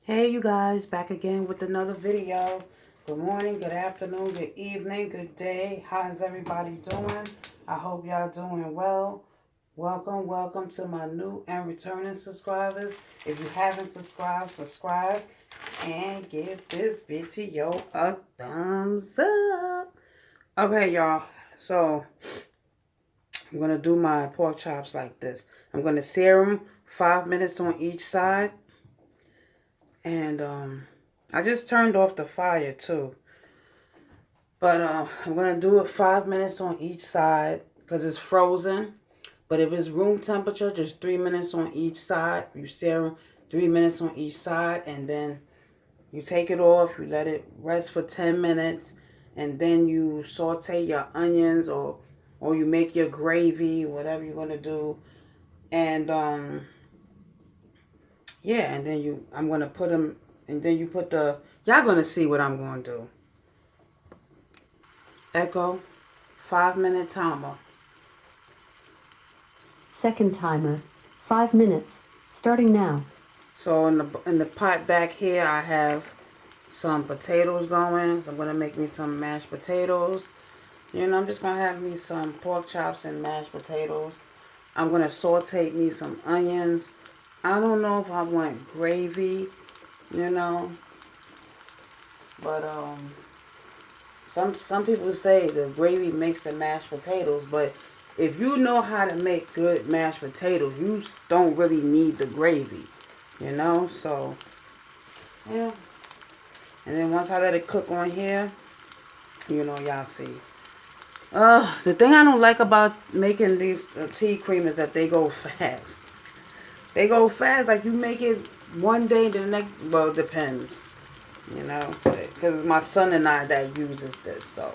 Hey you guys, back again with another video. Good morning, good afternoon, good evening, good day. How's everybody doing? I hope y'all doing well. Welcome to my new and returning subscribers. If you haven't subscribed, subscribe and give this video a thumbs up. Okay, y'all. So I'm going to do my pork chops like this. I'm going to sear them 5 minutes on each side. And I just turned off the fire too. But I'm going to do it 5 minutes on each side because it's frozen. But if it's room temperature, just 3 minutes on each side. You sear them 3 minutes on each side. And then you take it off. You let it rest for 10 minutes. And then you saute your onions or you make your gravy, whatever you're going to do. And yeah, and then I'm going to put them, and then you put y'all going to see what I'm going to do. Echo, 5-minute timer. Second timer, 5 minutes, starting now. So in the pot back here, I have some potatoes going. So I'm going to make me some mashed potatoes. You know, I'm just going to have me some pork chops and mashed potatoes. I'm going to saute me some onions. I don't know if I want gravy, you know. But some people say the gravy makes the mashed potatoes, but if you know how to make good mashed potatoes, you don't really need the gravy, you know. So yeah, and then once I let it cook on here, you know, y'all see. The thing I don't like about making these tea cream is that they go fast. They go fast. Like you make it one day, then the next. Well, it depends. You know, because it's my son and I that uses this. So,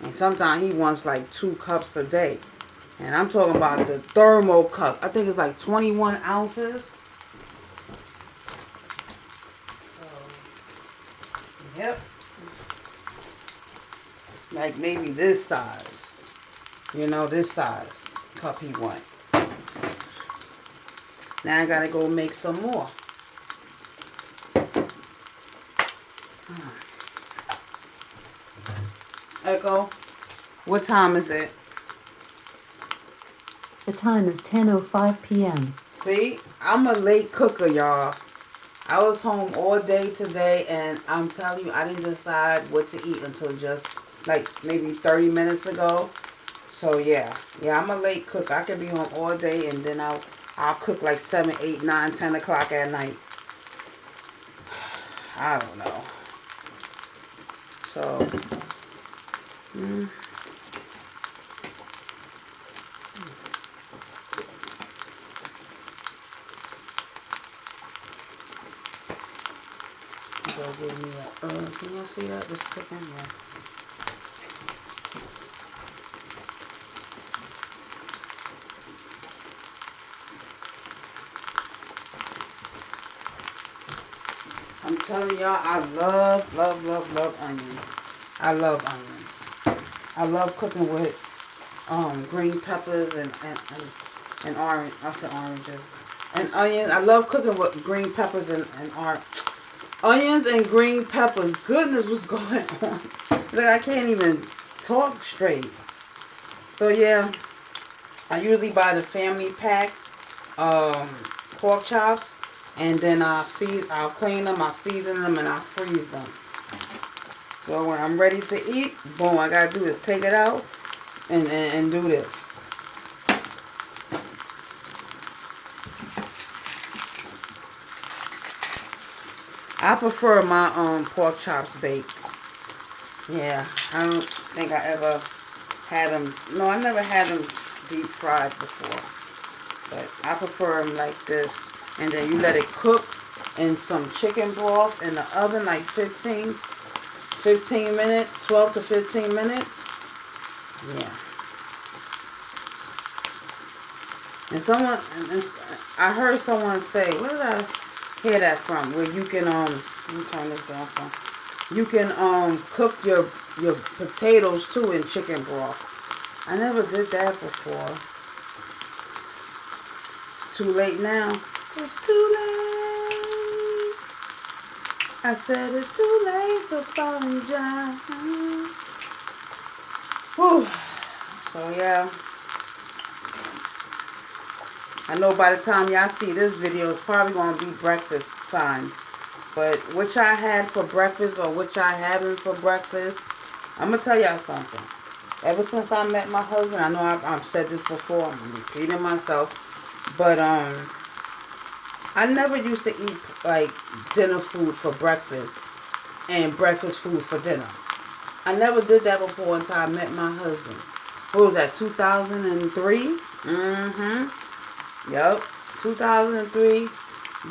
and sometimes he wants like 2 cups a day. And I'm talking about the thermo cup. I think it's like 21 ounces. So, yep. Like maybe this size. You know, this size cup he want. Now I gotta go make some more. Echo, what time is it? The time is 10:05 p.m. See, I'm a late cooker, y'all. I was home all day today, and I'm telling you, I didn't decide what to eat until just like maybe 30 minutes ago. So yeah, I'm a late cook. I could be home all day, and then I'll cook like 7, 8, 9, 10 o'clock at night. I don't know. So, give me that. Can y'all see that? Just cooking, yeah. I'm telling y'all, I love onions. I love onions. I love cooking with green peppers and orange. I said oranges. And onions. I love cooking with green peppers and onions and green peppers. Goodness, what's going on? Like I can't even talk straight. So yeah, I usually buy the family pack pork chops. And then I'll clean them, I'll season them, and I'll freeze them. So when I'm ready to eat, boom, I gotta do is take it out and do this. I prefer my pork chops baked. Yeah, I don't think I ever had them. No, I never had them deep fried before. But I prefer them like this. And then you let it cook in some chicken broth in the oven like 15 minutes, 12 to 15 minutes. Yeah. And I heard someone say, where did I hear that from? Where you can, let me turn this down some. You can cook your potatoes too in chicken broth. I never did that before. It's too late now. It's too late. I said it's too late to apologize. Whew. So yeah. I know by the time y'all see this video, it's probably going to be breakfast time. But what y'all had for breakfast or what y'all having for breakfast, I'm going to tell y'all something. Ever since I met my husband, I know I've said this before, I'm repeating myself, but I never used to eat like dinner food for breakfast and breakfast food for dinner. I never did that before until I met my husband. What was that, 2003? Yep, 2003.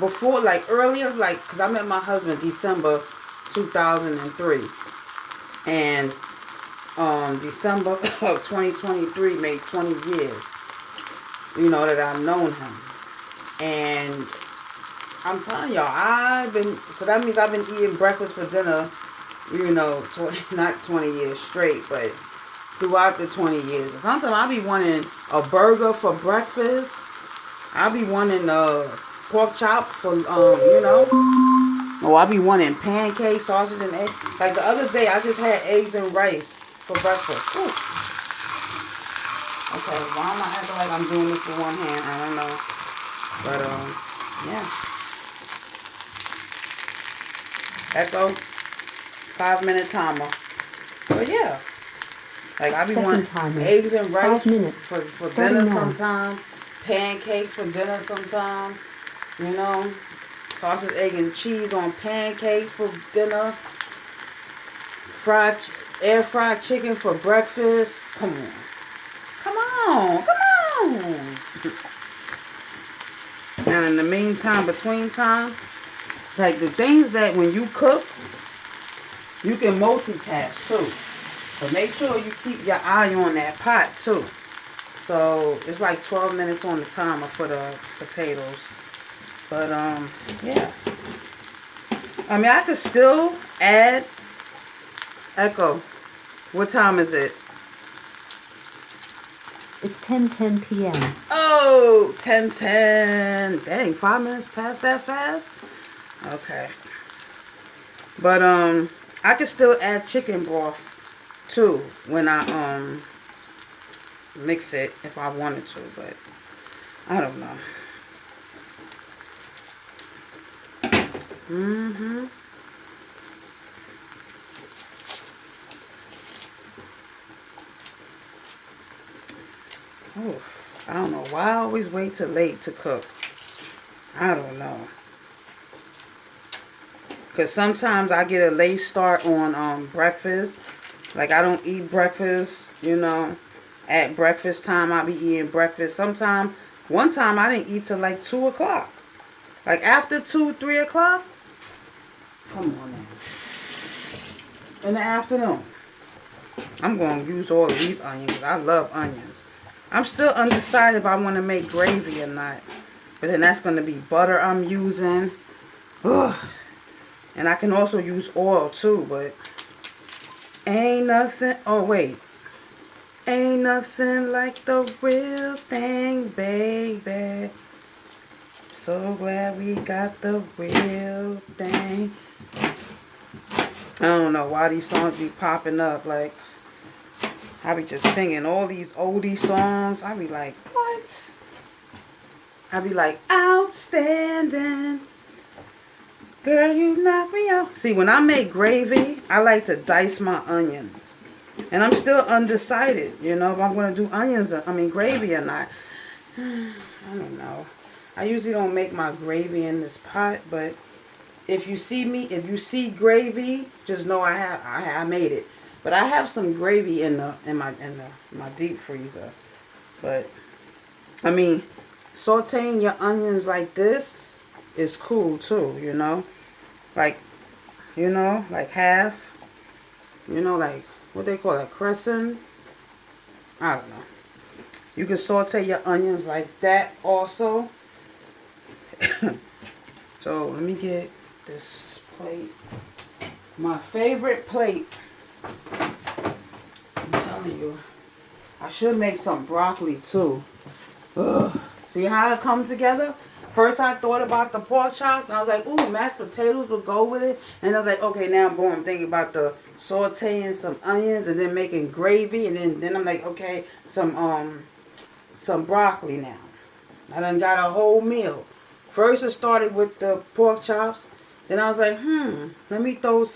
Before, like earlier, like, because I met my husband December 2003. And December of 2023 made 20 years, you know, that I've known him. And I'm telling y'all, so that means I've been eating breakfast for dinner, you know, not 20 years straight, but throughout the 20 years. Sometimes I'll be wanting a burger for breakfast. I'll be wanting pork chop for, you know. Or I'll be wanting pancakes, sausage, and eggs. Like the other day, I just had eggs and rice for breakfast. Ooh. Okay, why am I acting like I'm doing this with one hand? I don't know. But, yeah. Echo, 5-minute timer. But yeah. Like I be wanting eggs and rice for dinner sometime. Pancakes for dinner sometime. You know. Sausage, egg, and cheese on pancakes for dinner. Air fried chicken for breakfast. Come on. Come on. Come on. And in the meantime, between time, like the things that when you cook, you can multitask too. But make sure you keep your eye on that pot too. So it's like 12 minutes on the timer for the potatoes. But yeah. I mean, I could still add. Echo, what time is it? It's 10:10 p.m. Oh, 10:10. Dang, 5 minutes past that fast? Okay. But I could still add chicken broth too when I mix it if I wanted to, but I don't know. Oh, I don't know why I always wait till late to cook. I don't know. Because sometimes I get a late start on breakfast. Like I don't eat breakfast, you know. At breakfast time, I'll be eating breakfast. Sometimes, one time I didn't eat till like 2 o'clock. Like after 2, 3 o'clock. Come on now. In the afternoon. I'm going to use all of these onions because I love onions. I'm still undecided if I want to make gravy or not. But then that's going to be butter I'm using. Ugh. And I can also use oil too, but ain't nothing. Oh, wait. Ain't nothing like the real thing, baby. So glad we got the real thing. I don't know why these songs be popping up. Like, I be just singing all these oldie songs. I be like, what? I be like, outstanding. Girl, you knock me out. See, when I make gravy, I like to dice my onions. And I'm still undecided, you know, if I'm going to do gravy or not. I don't know. I usually don't make my gravy in this pot, but if you see gravy, just know I made it. But I have some gravy in my deep freezer. But I mean, sauteing your onions like this is cool too, you know? Like, you know, like half, you know, like what they call it, crescent. I don't know. You can saute your onions like that also. So let me get this plate. My favorite plate. I'm telling you. I should make some broccoli too. Ugh. See how it comes together? First I thought about the pork chops, and I was like, ooh, mashed potatoes would go with it. And I was like, okay, now boom, I'm thinking about the sauteing some onions and then making gravy, and then I'm like, okay, some broccoli now. I done got a whole meal. First it started with the pork chops. Then I was like, let me throw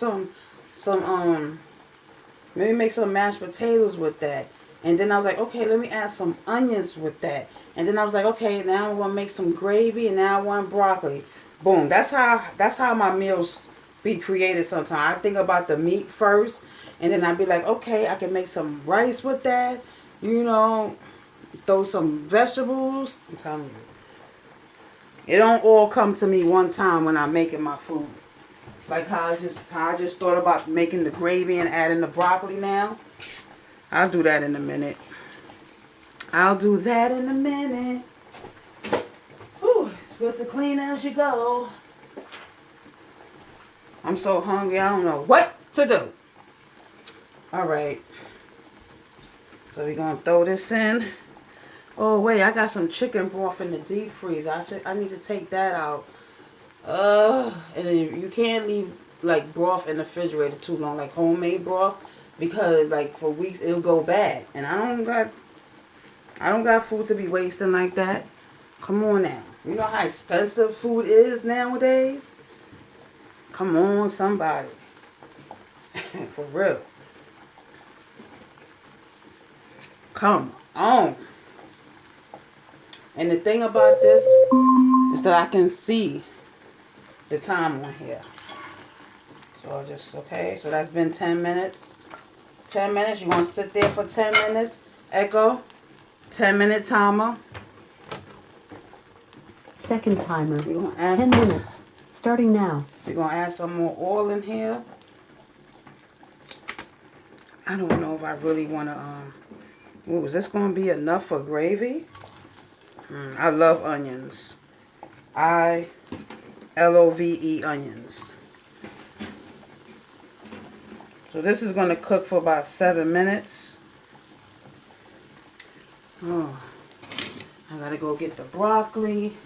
maybe make some mashed potatoes with that. And then I was like, okay, let me add some onions with that. And then I was like, okay, now I'm gonna make some gravy, and now I want broccoli. Boom. That's how my meals be created sometimes. I think about the meat first, and then I'd be like, okay, I can make some rice with that. You know, throw some vegetables. I'm telling you. It don't all come to me one time when I'm making my food. Like how I just thought about making the gravy and adding the broccoli now. I'll do that in a minute. Whew, it's good to clean as you go. I'm so hungry, I don't know what to do. Alright. So we're going to throw this in. Oh, wait, I got some chicken broth in the deep freezer. I need to take that out. And then you can't leave like broth in the refrigerator too long, like homemade broth, because like for weeks it'll go bad. And I don't got food to be wasting like that. Come on now. You know how expensive food is nowadays? Come on, somebody. For real. Come on. And the thing about this is that I can see the time on here. So okay, so that's been 10 minutes. 10 minutes, you want to sit there for 10 minutes. Echo, 10-minute timer. Second timer. We're gonna add 10 minutes. Starting now. We're going to add some more oil in here. I don't know if I really want to, is this going to be enough for gravy? I love onions. I-L-O-V-E onions. So this is going to cook for about 7 minutes. Oh, I got to go get the broccoli.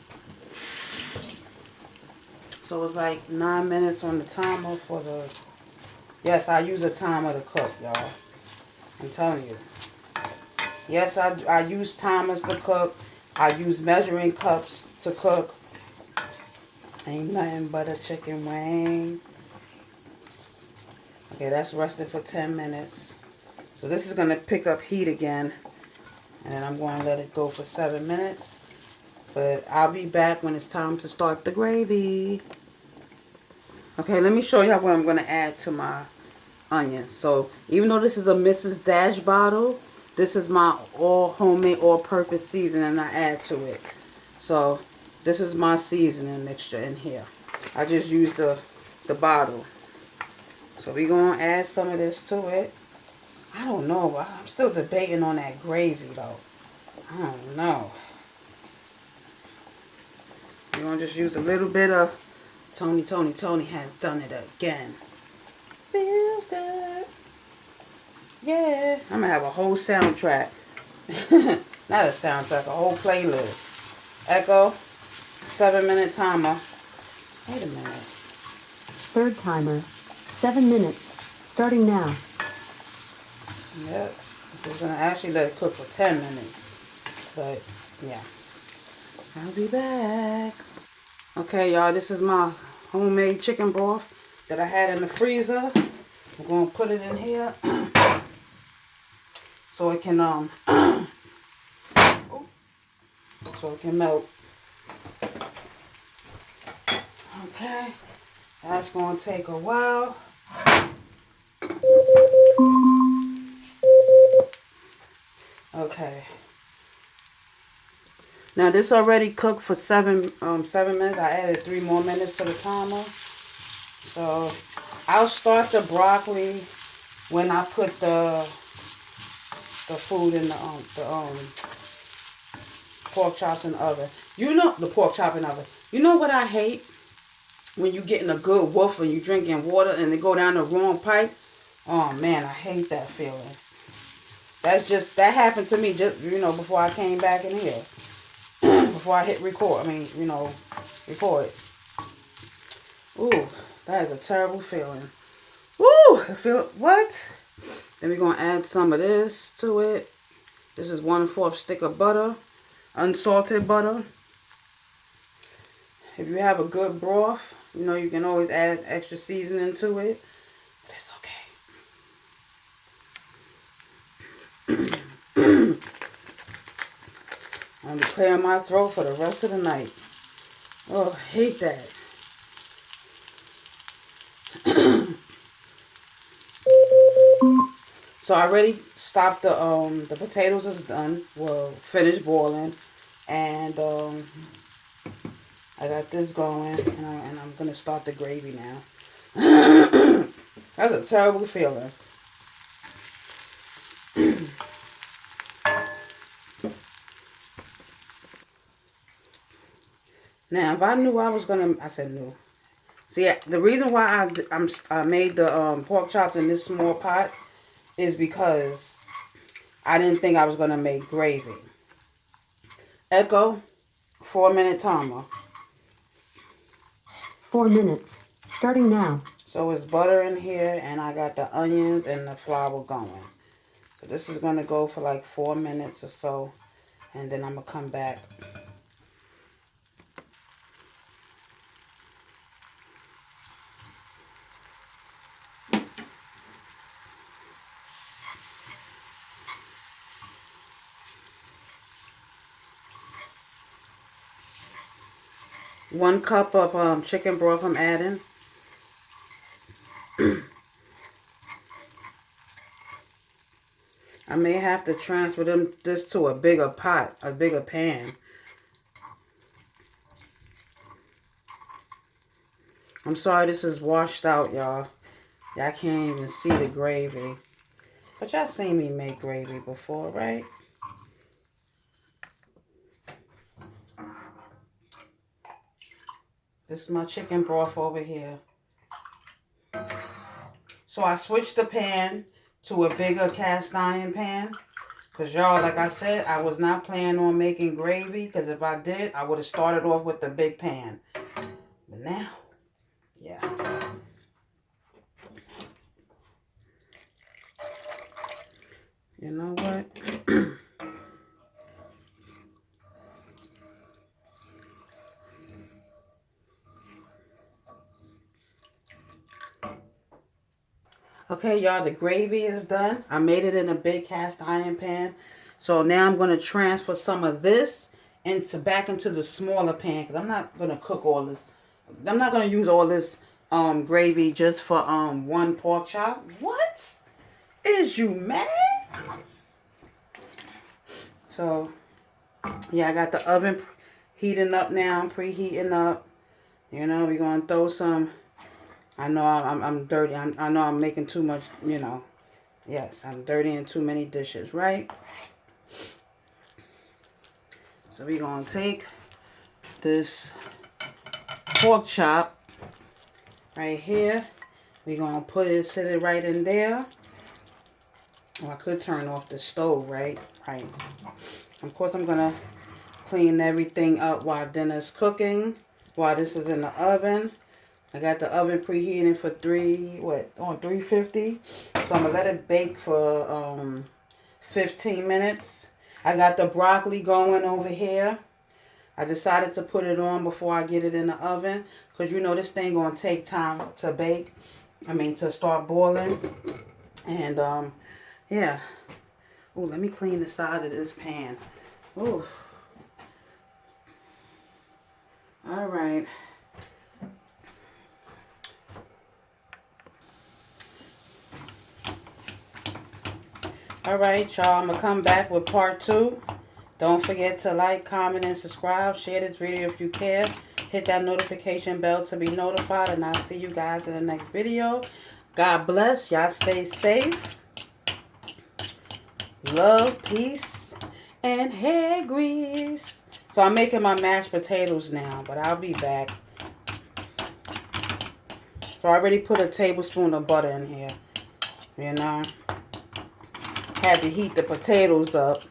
So it's like 9 minutes on the timer for the... Yes, I use a timer to cook, y'all. I'm telling you. Yes, I use timers to cook. I use measuring cups to cook. Ain't nothing but a chicken wing. Okay, that's resting for 10 minutes. So this is going to pick up heat again. And then I'm going to let it go for 7 minutes. But I'll be back when it's time to start the gravy. Okay, let me show you what I'm going to add to my onions. So even though this is a Mrs. Dash bottle, this is my all homemade, all-purpose seasoning I add to it. So this is my seasoning mixture in here. I just used the bottle. So we're going to add some of this to it. I don't know. I'm still debating on that gravy though. I don't know. We're going to just use a little bit of Tony has done it again. Feels good. Yeah. I'm going to have a whole soundtrack. Not a soundtrack, a whole playlist. Echo, 7-minute timer. Wait a minute. Third timer. 7 minutes. Starting now. Yep. This is going to actually let it cook for 10 minutes. But, yeah. I'll be back. Okay, y'all. This is my homemade chicken broth that I had in the freezer. I'm going to put it in here. So it can, so it can melt. Okay. That's going to take a while. Okay. Now this already cooked for 7 minutes. I added 3 more minutes to the timer. So I'll start the broccoli when I put the food in the pork chops in the oven. You know the pork chop in the oven. You know what I hate? When you getting a good woof and you drinking water and they go down the wrong pipe. Oh man, I hate that feeling. That happened to me just before I came back in here. before I hit record. Record. Ooh, that is a terrible feeling. Woo! What? Then we're going to add some of this to it. This is 1/4 stick of butter. Unsalted butter. If you have a good broth, you can always add extra seasoning to it. But it's okay. I'm going to clear my throat for the rest of the night. Oh, I hate that. So I already stopped the potatoes is done. Well, finished boiling. And I got this going. And I'm going to start the gravy now. That's a terrible feeling. Now, if I knew I was going to... I said no. See, the reason why I made the pork chops in this small pot is because I didn't think I was going to make gravy. Echo, 4-minute timer. 4 minutes. Starting now. So it's butter in here, and I got the onions and the flour going. So this is going to go for like 4 minutes or so, and then I'm going to come back. One cup of chicken broth I'm adding. I may have to transfer this to a bigger pot, a bigger pan. I'm sorry this is washed out, y'all. Y'all can't even see the gravy. But y'all seen me make gravy before, right? This is my chicken broth over here. So I switched the pan to a bigger cast iron pan. Because y'all, like I said, I was not planning on making gravy. Because if I did, I would have started off with the big pan. But now, yeah. You know what? Okay, y'all, the gravy is done. I made it in a big cast iron pan. So now I'm going to transfer some of this back into the smaller pan. Because I'm not going to cook all this. I'm not going to use all this gravy just for one pork chop. What? Is you mad? So, yeah, I got the oven heating up now. Preheating up. We're going to throw some... I know I'm dirty. I know I'm making too much, Yes, I'm dirty in too many dishes, right? So we're going to take this pork chop right here. We're going to set it right in there. Oh, I could turn off the stove, right? Right. Of course, I'm going to clean everything up while dinner's cooking, while this is in the oven. I got the oven preheating for 350. So I'm going to let it bake for 15 minutes. I got the broccoli going over here. I decided to put it on before I get it in the oven. Because this thing going to take time to bake. To start boiling. And, yeah. Ooh, let me clean the side of this pan. Ooh. All right. Alright, y'all. I'm going to come back with part 2. Don't forget to like, comment, and subscribe. Share this video if you care. Hit that notification bell to be notified. And I'll see you guys in the next video. God bless. Y'all stay safe. Love, peace, and hair grease. So I'm making my mashed potatoes now. But I'll be back. So I already put a tablespoon of butter in here. Had to heat the potatoes up.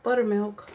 buttermilk.